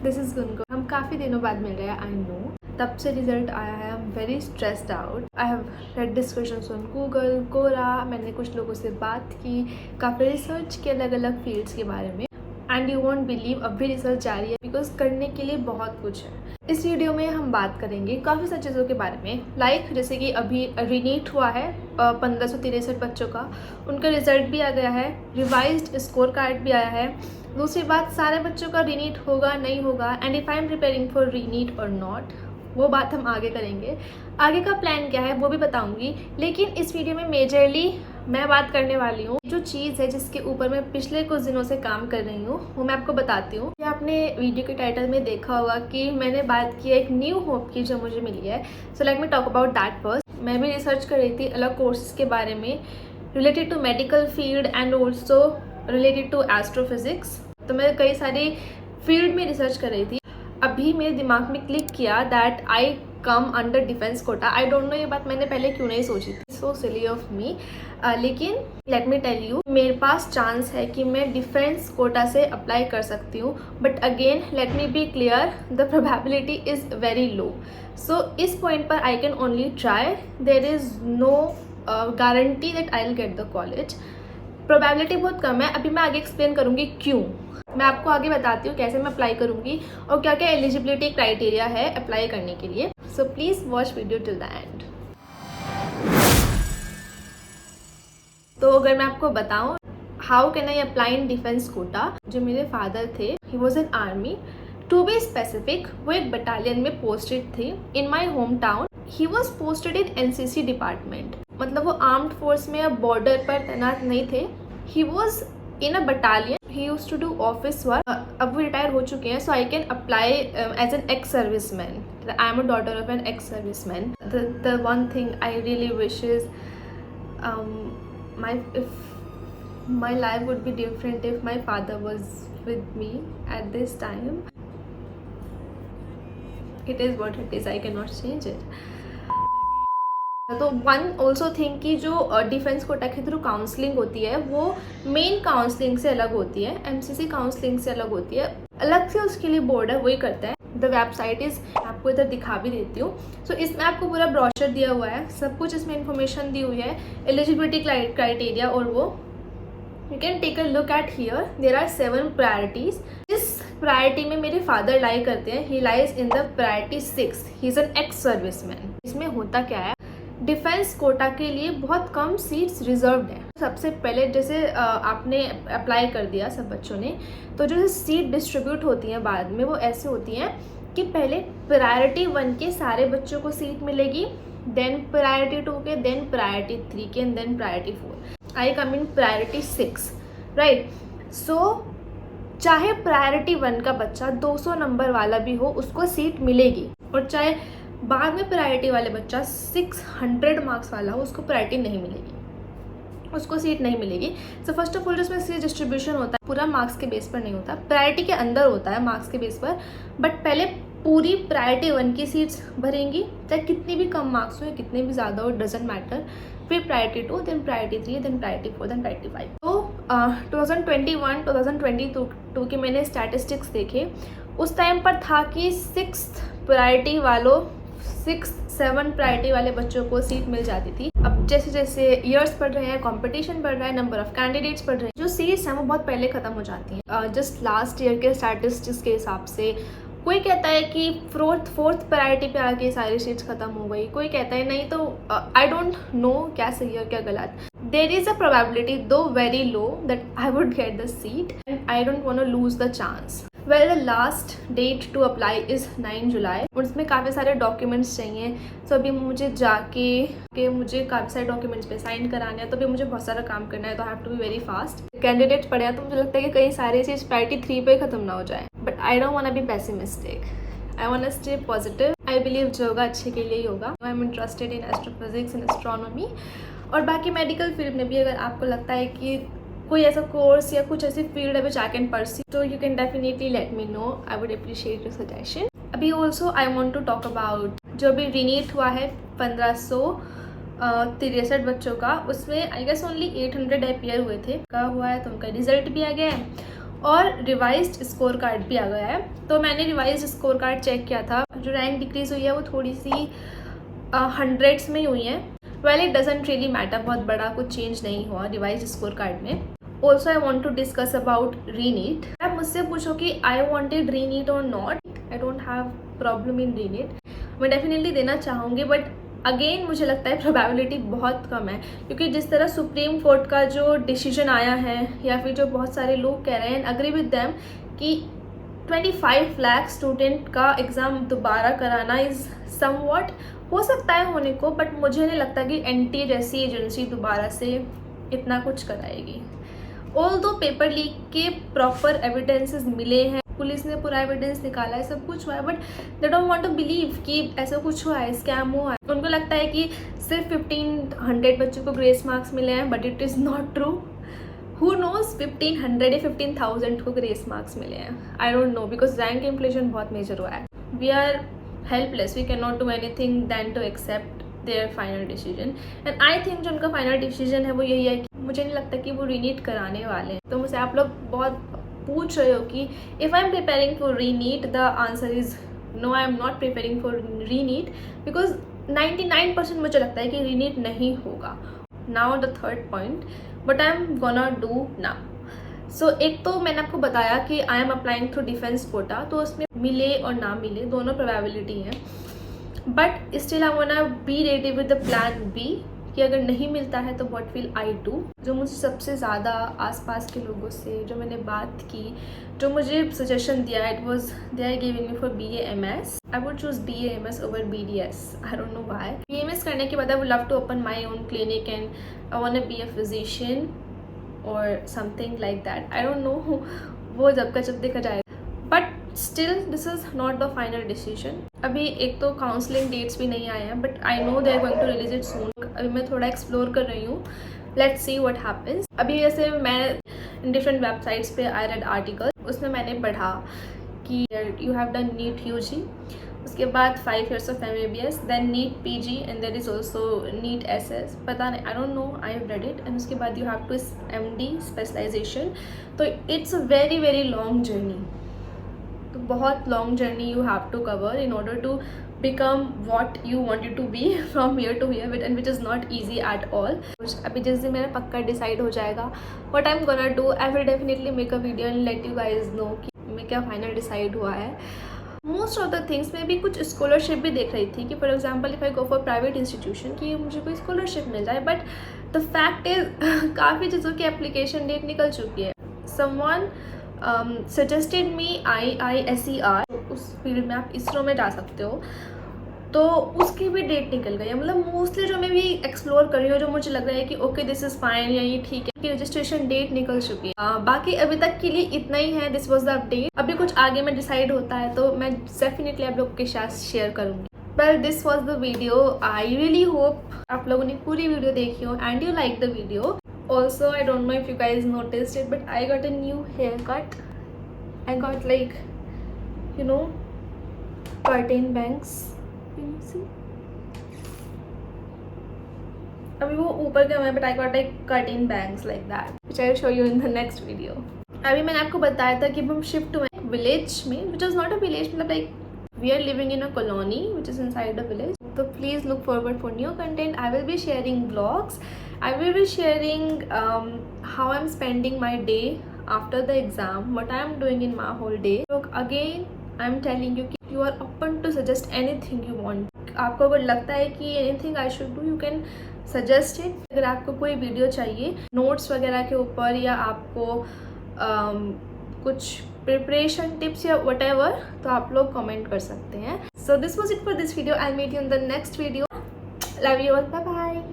This is Gungun. हम काफ़ी दिनों बाद मिल रहे हैं, आई नो। तब से रिजल्ट आया है, I am very stressed out. I have read discussions on Google, Quora, मैंने कुछ लोगों से बात की, काफ़ी रिसर्च की अलग अलग फील्ड्स के बारे में। एंड यू वॉन्ट बिलीव, अब भी रिसर्च जारी है बिकॉज करने के लिए बहुत कुछ है। इस वीडियो में हम बात करेंगे काफ़ी सारी चीज़ों के बारे में, लाइक जैसे कि अभी रीनीट हुआ है 1563 बच्चों का, उनका रिजल्ट भी आ गया है, रिवाइज्ड स्कोर कार्ड भी आया है। दूसरी बात, सारे बच्चों का रीनीट होगा नहीं होगा, and if I am preparing for रीनीट और नॉट, वो बात हम आगे करेंगे। आगे का प्लान क्या है वो भी बताऊंगी, लेकिन इस वीडियो में मेजरली मैं बात करने वाली हूँ जो चीज़ है जिसके ऊपर मैं पिछले कुछ दिनों से काम कर रही हूँ, वो मैं आपको बताती हूँ। आपने वीडियो के टाइटल में देखा होगा कि मैंने बात की है एक न्यू होप की जो मुझे मिली है। So let me talk about that first. मैं भी रिसर्च कर रही थी अलग कोर्सेज के बारे में related to medical field and also related to astrophysics. तो मैं कई सारी फील्ड में रिसर्च कर रही थी। अभी मेरे दिमाग में क्लिक किया that I come under defence quota. I don't know ये बात मैंने पहले क्यों नहीं सोची थी, सो सिली ऑफ मी। लेकिन लेट मी टेल यू, मेरे पास चांस है कि मैं डिफेंस कोटा से अप्लाई कर सकती हूँ, but again let me be clear, the probability is very low. So इस पॉइंट पर I can only try, there is no guarantee that I will get the college. Probability बहुत कम है। अभी मैं आगे एक्सप्लेन करूँगी क्यों, मैं आपको आगे बताती हूँ कैसे मैं अप्लाई करूँगी और क्या क्या एलिजिबिलिटी क्राइटेरिया है अप्लाई करने के लिए। So please watch video till the end. तो अगर मैं आपको बताऊँ how can I apply in defence quota, जो मेरे फादर थे, he was in army, to be specific वो एक बटालियन में पोस्टेड थे in my home town. He was posted in NCC department, मतलब वो आर्म्ड फोर्स में या बॉर्डर पर तैनात नहीं थे। He was in a battalion, he used to do office work. अब वो रिटायर हो चुके हैं, so I can apply as an ex service man. I am a daughter of an ex service man. The one thing I really wish is my life would be different if my father was with me at this time. It is what it is, I cannot change it. तो one also think कि जो defence Kota के through counselling होती है वो main counselling से अलग होती है, एमसीसी काउंसलिंग से अलग होती है। अलग से उसके लिए बोर्ड है, वही करता है। द वेबसाइट इज़, आपको इधर दिखा भी देती हूँ। सो इसमें आपको पूरा ब्रोशर दिया हुआ है, सब कुछ इसमें इन्फॉर्मेशन दी हुई है, एलिजिबिलिटी क्राइटेरिया, और वो you can take a look at here. There are 7 priorities. इस प्रायोरिटी में मेरे फादर लाई करते हैं, he lies in the priority 6। He is an ex serviceman. इसमें होता क्या है, डिफेंस कोटा के लिए बहुत कम सीट्स रिजर्व्ड हैं। सबसे पहले जैसे आपने अप्लाई कर दिया सब बच्चों ने, तो जो सीट डिस्ट्रीब्यूट होती हैं बाद में वो ऐसे होती हैं कि पहले प्रायोरिटी 1 के सारे बच्चों को सीट मिलेगी, देन प्रायोरिटी 2 के, देन प्रायोरिटी 3 के, and then priority 4। I come in priority 6, right. So चाहे प्रायोरिटी 1 का बच्चा 200 नंबर वाला भी हो, उसको सीट मिलेगी, और चाहे बाद में प्रायोरिटी वाले बच्चा 600 मार्क्स वाला हो, उसको प्रायोरिटी नहीं मिलेगी, उसको सीट नहीं मिलेगी। सो फर्स्ट ऑफ ऑल जो इसमें सीट डिस्ट्रीब्यूशन होता है पूरा मार्क्स के बेस पर नहीं होता, प्रायोरिटी के अंदर होता है मार्क्स के बेस पर। बट पहले पूरी प्रायोरिटी 1 की सीट्स भरेंगी, चाहे कितनी भी कम मार्क्स हो या कितने भी ज़्यादा हो, डजेंट मैटर। फिर priority 2, then priority 3, then priority 4, then priority 5। तो 2021-2022 के मैंने स्टैटिस्टिक्स देखे, उस टाइम पर था कि 6th प्रायोरिटी वालों 6-7 प्रायोरिटी वाले बच्चों को सीट मिल जाती थी। अब जैसे जैसे ईयर्स बढ़ रहे हैं, कंपटीशन बढ़ रहा है, नंबर ऑफ कैंडिडेट्स बढ़ रहे हैं, जो सीट्स हैं वो बहुत पहले ख़त्म हो जाती हैं। जस्ट लास्ट ईयर के स्टैटिस्टिक्स के हिसाब से कोई कहता है कि फोर्थ प्रायोरिटी पे आके सारी सीट्स खत्म हो गई, कोई कहता है नहीं। तो आई डोंट नो क्या सही और क्या गलत। There is a probability, though very low, that I would get the seat and I don't want to lose the chance. Well, the last date to apply is 9 July, और उसमें काफ़ी सारे documents चाहिए। सो अभी मुझे जाके मुझे काफ़ी सारे डॉक्यूमेंट्स पे साइन कराने हैं, तो अभी मुझे बहुत सारा काम करना है, तो I have to be very fast. Candidates पढ़े हैं तो मुझे लगता है कि कहीं सारी चीज़ प्रायोरिटी 3 पे ख़त्म ना हो जाए, but I don't want to be pessimistic, I want to stay positive. I believe जो होगा अच्छे के लिए ही होगा। I am interested in astrophysics and astronomy, और बाकी मेडिकल फील्ड में भी अगर आपको लगता है कि कोई ऐसा कोर्स या कुछ ऐसी फील्ड है विच आई कैन परस्यू, तो you can definitely let me know, I would appreciate your suggestion. अभी also I want to talk about जो अभी रीनीट हुआ है 1563 बच्चों का, उसमें आई गेस ओनली 800 अपीयर हुए थे का हुआ है, तो उनका रिजल्ट भी आ गया है। और रिवाइज्ड स्कोर कार्ड भी आ गया है। तो मैंने रिवाइज्ड स्कोर कार्ड चेक किया था, जो रैंक डिक्रीज़ हुई है वो थोड़ी सी हंड्रेड्स में ही हुई है। Well it doesn't really matter, बहुत बड़ा कुछ चेंज नहीं हुआ रिवाइज्ड स्कोर कार्ड में। Also I want to discuss about reNEET. आप मुझसे पूछो कि आई वॉन्टेड रीनीट और not, I don't have problem in reNEET, मैं डेफिनेटली देना चाहूँगी, बट अगेन मुझे लगता है प्रोबेबिलिटी बहुत कम है, क्योंकि जिस तरह सुप्रीम कोर्ट का जो डिसीजन आया है, या फिर जो बहुत सारे लोग कह रहे हैं, अग्री विद देम कि 25 लाख स्टूडेंट का एग्ज़ाम दोबारा कराना इज़ समवॉट, हो सकता है होने को, बट मुझे नहीं लगता कि एनटीए जैसी एजेंसी दोबारा से इतना कुछ कराएगी। ऑल्दो पेपर लीक के प्रॉपर एविडेंसेस मिले हैं, पुलिस ने पूरा एविडेंस निकाला है, सब कुछ हुआ है, but they don't want to believe कि ऐसा कुछ हुआ है, स्कैम हुआ है। उनको लगता है कि सिर्फ 1500 बच्चों को ग्रेस मार्क्स मिले हैं, but it is not true. Who knows 1500 या 15,000 को ग्रेस मार्क्स मिले हैं, I don't know, because rank inflation बहुत मेजर हुआ है। We are helpless, we can not do anything than to accept their final decision. And I think जो उनका final decision है वो यही है कि मुझे नहीं लगता कि वो रीनीट कराने वाले हैं। तो मुझसे आप लोग बहुत पूछ रहे हो कि if I am preparing for reNEET, the answer is no, I am not preparing for reNEET, because 99% मुझे लगता है कि रीनीट नहीं होगा। Now the third point, but I am gonna do now. So एक तो मैंने आपको बताया कि I am applying through defence quota, तो उसमें मिले और ना मिले दोनों प्रोबेबिलिटी है, but still I want to be ready with the plan B कि अगर नहीं मिलता है तो व्हाट विल आई डू। जो मुझे सबसे ज़्यादा आसपास के लोगों से जो मैंने बात की, जो मुझे सजेशन दिया, it was they are giving me for BAMS। I would choose BAMS over BDS, I don't know why. BAMS करने के बाद I would love to open my own clinic and I want to be a physician or something like that, I don't know, वो जब का जब देखा जाएगा, but still this is not the final decision। अभी एक तो काउंसलिंग डेट्स भी नहीं आए हैं, but I know they are going to release it soon। अभी मैं थोड़ा एक्सप्लोर कर रही हूँ, let's see what happens। अभी जैसे मैं डिफरेंट वेबसाइट्स पे आई रेड आर्टिकल, उसमें मैंने पढ़ा कि you have done NEET UG, उसके बाद 5 years of MBBS, then NEET PG and there is also NEET SS, पता नहीं, I don't know, I have read it, and उसके बाद you have to MD specialization। तो it's a very very long journey, तो बहुत long journey you have to cover in order to become what you wanted to be from here to here, and which is not easy at all। अभी जिस दिन मेरा पक्का decide हो जाएगा what I'm gonna do, I will definitely make a video and let you guys know कि मैं क्या फाइनल डिसाइड हुआ है। मोस्ट ऑफ द थिंग्स में भी कुछ स्कॉलरशिप भी देख रही थी कि for example if I go for private institution कि मुझे कोई स्कॉलरशिप मिल जाए, बट द फैक्ट इज काफ़ी चीज़ों की एप्लीकेशन डेट निकल चुकी है। समवन सजेस्टेड मी IISER, उस फील्ड में आप इसरो में जा सकते हो, तो उसकी भी डेट निकल गई है। मतलब मोस्टली जो मैं भी एक्सप्लोर कर रही हूँ, जो मुझे लग रहा है कि ओके दिस इज़ फाइन या ये ठीक है, कि रजिस्ट्रेशन डेट निकल चुकी है। बाकी अभी तक के लिए इतना ही है, दिस वाज द अपडेट। अभी कुछ आगे में डिसाइड होता है तो मैं डेफिनेटली आप लोग के साथ शेयर करूँगी। Well this was the video, I really hope आप लोगों ने पूरी वीडियो देखी हो and you like the video. Also I don't know if you guys noticed it, but I got a new hair cut. I got like you know curtain bangs, अभी वो ऊपर के हुए, but I got like curtain bangs like that, which I will show you in the next video. अभी मैंने आपको बताया था कि हम शिफ्ट हुए विलेज में, which is not a village, मतलब like we are living in a colony which is inside a village. तो please look forward for new content. I will be sharing blogs, I will be sharing how I am spending my day after the exam, what I am doing in my whole day. तो again I am telling you कि you are open to suggest anything you want. आपको अगर लगता है कि anything I should do, you can suggest it. अगर आपको कोई वीडियो चाहिए नोट्स वगैरह के ऊपर, या आपको कुछ प्रिपरेशन टिप्स या व्हाटएवर, तो आप लोग कमेंट कर सकते हैं। So this was it for this video. I meet you in the next video. Love you all, bye bye.